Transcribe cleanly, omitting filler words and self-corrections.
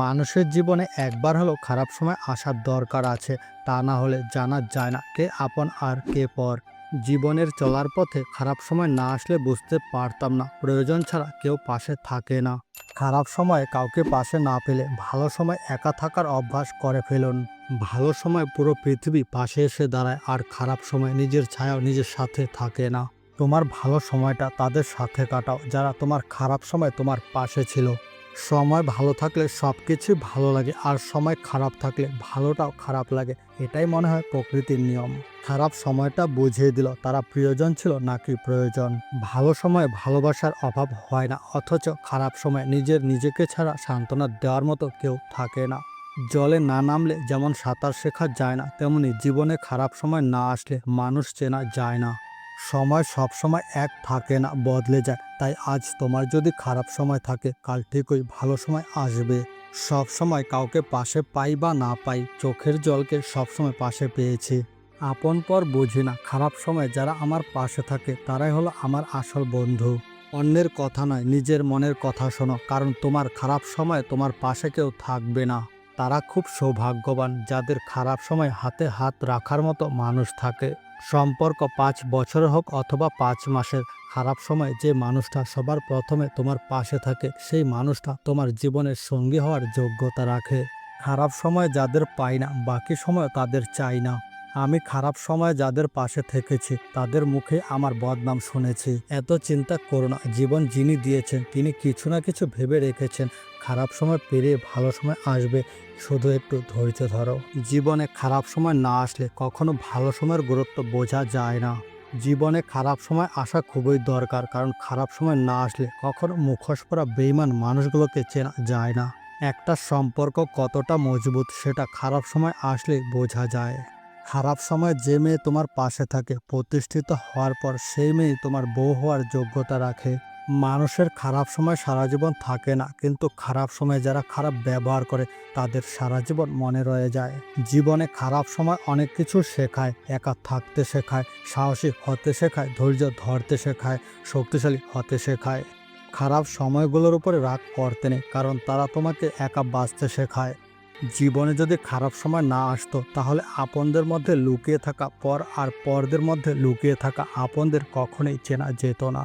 মানুষের জীবনে একবার হলেও খারাপ সময় আসার দরকার আছে, তা না হলে জানা যায় না কে আপন আর কে পর। জীবনের চলার পথে খারাপ সময় না আসলে বুঝতে পারতাম না প্রয়োজন ছাড়া কেউ পাশে থাকে না। খারাপ সময়ে কাউকে পাশে না পেলে ভালো সময় একা থাকার অভ্যাস করে ফেলুন। ভালো সময় পুরো পৃথিবী পাশে এসে দাঁড়ায়, আর খারাপ সময় নিজের ছায়াও নিজের সাথে থাকে না। তোমার ভালো সময়টা তাদের সাথে কাটাও যারা তোমার খারাপ সময় তোমার পাশে ছিল। সময় ভালো থাকলে সব কিছুই ভালো লাগে, আর সময় খারাপ থাকলে ভালোটাও খারাপ লাগে। এটাই মনে হয় প্রকৃতির নিয়ম। খারাপ সময়টা বুঝিয়ে দিল তারা প্রিয়জন ছিল নাকি প্রয়োজন। ভালো সময় ভালোবাসার অভাব হয় না, অথচ খারাপ সময় নিজেকে ছাড়া সান্ত্বনা দেওয়ার মতো কেউ থাকে না। জলে না নামলে যেমন সাঁতার শেখা যায় না, তেমনি জীবনে খারাপ সময় না আসলে মানুষ চেনা যায় না। সময় সব সময় এক থাকে না, বদলে যায়। তাই আজ তোমার যদি খারাপ সময় থাকে, কাল ঠিকই ভালো সময় আসবে। সব সময় কাউকে পাশে পাই বা না পাই, চোখের জলকে সবসময় পাশে পেয়েছি। আপন পর বুঝি না, খারাপ সময় যারা আমার পাশে থাকে তারাই হলো আমার আসল বন্ধু। অন্যের কথা নয়, নিজের মনের কথা শোনো, কারণ তোমার খারাপ সময় তোমার পাশে কেউ থাকবে না। তারা খুব সৌভাগ্যবান যাদের খারাপ সময় হাতে হাত রাখার মতো মানুষ থাকে। সম্পর্ক 5 বছরের হোক অথবা 5 মাসের, খারাপ সময় যে মানুষটা সবার প্রথমে তোমার পাশে থাকে, সেই মানুষটা তোমার জীবনের সঙ্গী হওয়ার যোগ্যতা রাখে। খারাপ সময় যাদের পাই না, বাকি সময় তাদের চাই না। আমি খারাপ সময় যাদের পাশে থেকেছি তাদের মুখে আমার বদনাম শুনেছি। এত চিন্তা করো না, জীবন যিনি দিয়েছেন তিনি কিছু না কিছু ভেবে রেখেছেন। খারাপ সময় পেরিয়ে ভালো সময় আসবে, শুধু একটু ধৈর্য ধরো। জীবনে খারাপ সময় না আসলে কখনো ভালো সময়ের গুরুত্ব বোঝা যায় না। জীবনে খারাপ সময় আসা খুবই দরকার, কারণ খারাপ সময় না আসলে কখনো মুখোশ পরা বেঈমান মানুষগুলোকে চেনা যায় না। একটা সম্পর্ক কতটা মজবুত সেটা খারাপ সময় আসলে বোঝা যায়। খারাপ সময় যে মেয়ে তোমার পাশে থাকে, প্রতিষ্ঠিত হওয়ার পর সেই মেয়ে তোমার বউ হওয়ার যোগ্যতা রাখে। মানুষের খারাপ সময় সারা জীবন থাকে না, কিন্তু খারাপ সময় যারা খারাপ ব্যবহার করে তাদের সারা জীবন মনে রয়ে যায়। জীবনে খারাপ সময় অনেক কিছু শেখায়, একা থাকতে শেখায়, সাহসী হতে শেখায়, ধৈর্য ধরতে শেখায়, শক্তিশালী হতে শেখায়। খারাপ সময়গুলোর উপরে রাগ করতে নেই, কারণ তারা তোমাকে একা বাঁচতে শেখায়। জীবনে যদি খারাপ সময় না আসতো, তাহলে আপনদের মধ্যে লুকিয়ে থাকা পর আর পরদের মধ্যে লুকিয়ে থাকা আপনদের কখনোই চেনা যেত না।